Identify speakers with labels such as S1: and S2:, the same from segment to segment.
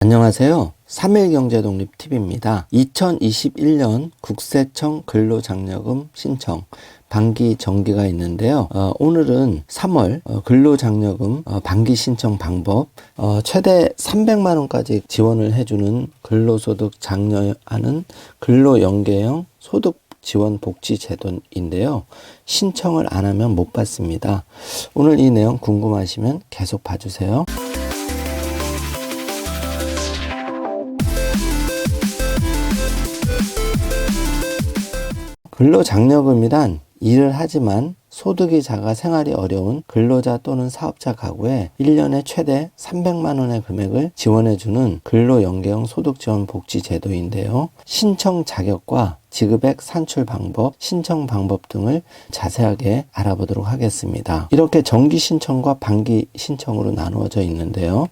S1: 안녕하세요. 3일경제독립TV입니다. 2021년 국세청 근로장려금 신청 반기 정기가 있는데요. 오늘은 3월 근로장려금 반기 신청 방법, 최대 300만원까지 지원을 해주는 근로소득 장려하는 근로연계형 소득 지원 복지 제도인데요. 신청을 안 하면 못 받습니다. 오늘 이 내용 궁금하시면 계속 봐주세요. 근로장려금이란 일을 하지만 소득이 작아 생활이 어려운 근로자 또는 사업자 가구에 1년에 최대 300만원의 금액을 지원해주는 근로연계형 소득지원 복지 제도인데요. 신청 자격과 지급액 산출 방법, 신청 방법 등을 자세하게 알아보도록 하겠습니다. 이렇게 정기 신청과 반기 신청으로 나누어져 있는데요.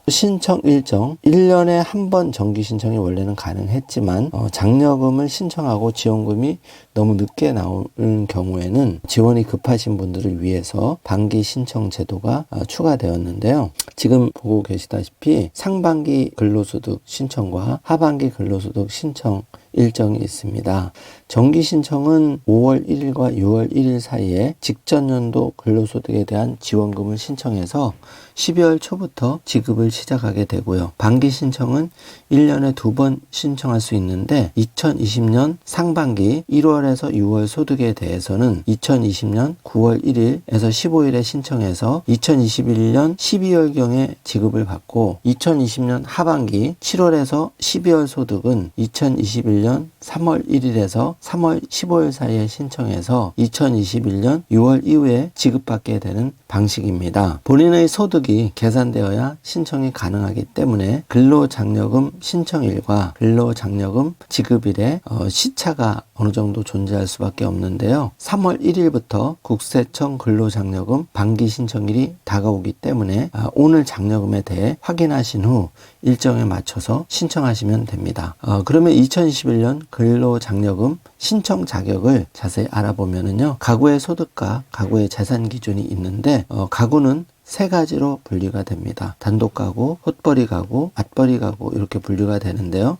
S1: 신청 일정, 1년에 한 번 정기 신청이 원래는 가능했지만 장려금을 신청하고 지원금이 너무 늦게 나오는 경우에는 지원이 급하신 분들을 위해서 반기 신청 제도가 추가되었는데요. 지금 보고 계시다시피 상반기 근로소득 신청과 하반기 근로소득 신청 일정이 있습니다. 정기 신청은 5월 1일과 6월 1일 사이에 직전 연도 근로소득에 대한 지원금을 신청해서 12월 초부터 지급을 시작하게 되고요. 반기 신청은 1년에 2번 신청할 수 있는데 2020년 상반기 1월에서 6월 소득에 대해서는 2020년 9월 1일에서 15일에 신청해서 2021년 12월경에 지급을 받고 2020년 하반기 7월에서 12월 소득은 2021년 3월 1일에서 3월 15일 사이에 신청해서 2021년 6월 이후에 지급받게 되는 방식입니다. 본인의 소득이 계산되어야 신청이 가능하기 때문에 근로장려금 신청일과 근로장려금 지급일에 시차가 어느 정도 존재할 수밖에 없는데요. 3월 1일부터 국세청 근로장려금 반기 신청일이 다가오기 때문에 오늘 장려금에 대해 확인하신 후 일정에 맞춰서 신청하시면 됩니다. 그러면 2021년 근로장려금 신청 자격을 자세히 알아보면은요. 가구의 소득과 가구의 재산 기준이 있는데 가구는 세 가지로 분류가 됩니다. 단독 가구, 헛벌이 가구, 맞벌이 가구 이렇게 분류가 되는데요.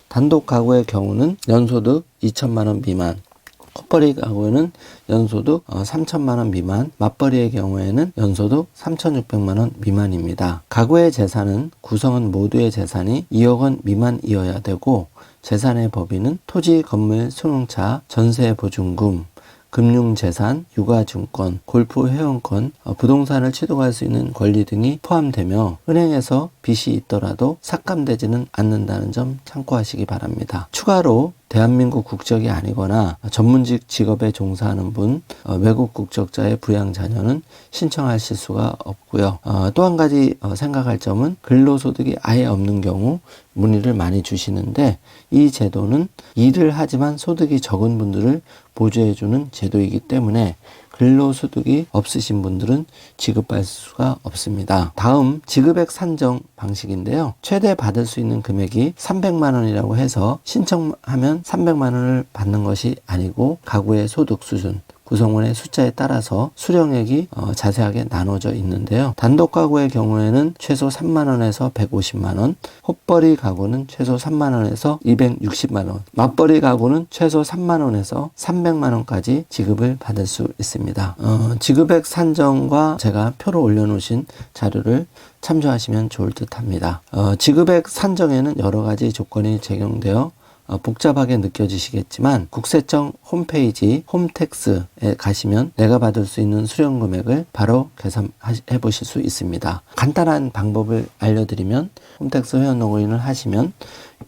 S1: 단독 가구의 경우는 연소득 2천만원 미만, 헛벌이 가구에는 연소득 3천만원 미만, 맞벌이의 경우에는 연소득 3,600만원 미만입니다. 가구의 재산은 구성원 모두의 재산이 2억원 미만이어야 되고 재산의 범위는 토지, 건물, 승용차, 전세 보증금, 금융재산, 육아증권, 골프 회원권, 부동산을 취득할 수 있는 권리 등이 포함되며 은행에서 빚이 있더라도 삭감되지는 않는다는 점 참고하시기 바랍니다. 추가로 대한민국 국적이 아니거나 전문직 직업에 종사하는 분, 외국 국적자의 부양 자녀는 신청하실 수가 없고요. 또 한 가지 생각할 점은 근로소득이 아예 없는 경우 문의를 많이 주시는데 이 제도는 일을 하지만 소득이 적은 분들을 보조해주는 제도이기 때문에 근로소득이 없으신 분들은 지급받을 수가 없습니다. 다음 지급액 산정 방식인데요. 최대 받을 수 있는 금액이 300만원이라고 해서 신청하면 300만원을 받는 것이 아니고 가구의 소득 수준, 구성원의 숫자에 따라서 수령액이 자세하게 나눠져 있는데요. 단독 가구의 경우에는 최소 3만원에서 150만원, 헛벌이 가구는 최소 3만원에서 260만원, 맞벌이 가구는 최소 3만원에서 300만원까지 지급을 받을 수 있습니다. 지급액 산정과 제가 표로 올려놓으신 자료를 참조하시면 좋을 듯 합니다. 지급액 산정에는 여러 가지 조건이 적용되어 복잡하게 느껴지시겠지만 국세청 홈페이지 홈택스에 가시면 내가 받을 수 있는 수령 금액을 바로 계산해 보실 수 있습니다. 간단한 방법을 알려드리면 홈택스 회원 로그인을 하시면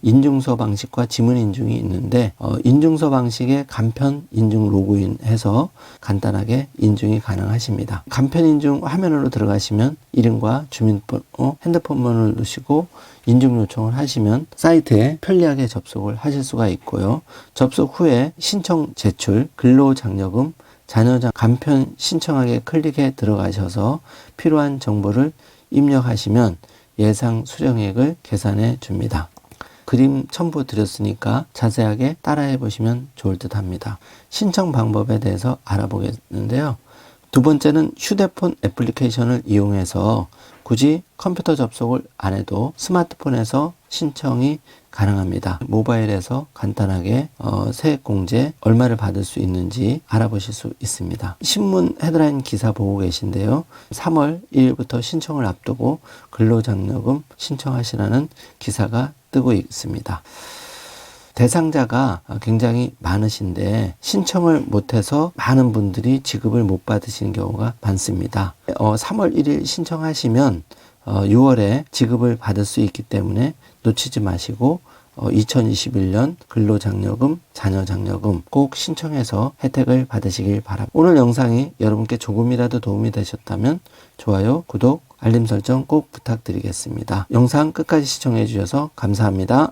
S1: 인증서 방식과 지문 인증이 있는데 인증서 방식에 간편 인증 로그인해서 간단하게 인증이 가능하십니다. 간편 인증 화면으로 들어가시면 이름과 주민번호, 핸드폰번호를 넣으시고 인증 요청을 하시면 사이트에 편리하게 접속을 하실 수가 있고요. 접속 후에 신청 제출, 근로장려금, 자녀장 간편 신청하기에 클릭해 들어가셔서 필요한 정보를 입력하시면 예상 수령액을 계산해 줍니다. 그림 첨부 드렸으니까 자세하게 따라해 보시면 좋을 듯 합니다. 신청 방법에 대해서 알아보겠는데요. 두 번째는 휴대폰 애플리케이션을 이용해서 굳이 컴퓨터 접속을 안 해도 스마트폰에서 신청이 가능합니다. 모바일에서 간단하게 세액공제 얼마를 받을 수 있는지 알아보실 수 있습니다. 신문 헤드라인 기사 보고 계신데요. 3월 1일부터 신청을 앞두고 근로장려금 신청하시라는 기사가 뜨고 있습니다. 대상자가 굉장히 많으신데 신청을 못해서 많은 분들이 지급을 못 받으시는 경우가 많습니다. 3월 1일 신청하시면 6월에 지급을 받을 수 있기 때문에 놓치지 마시고 2021년 근로장려금, 자녀장려금 꼭 신청해서 혜택을 받으시길 바랍니다. 오늘 영상이 여러분께 조금이라도 도움이 되셨다면 좋아요, 구독, 알림 설정 꼭 부탁드리겠습니다. 영상 끝까지 시청해 주셔서 감사합니다.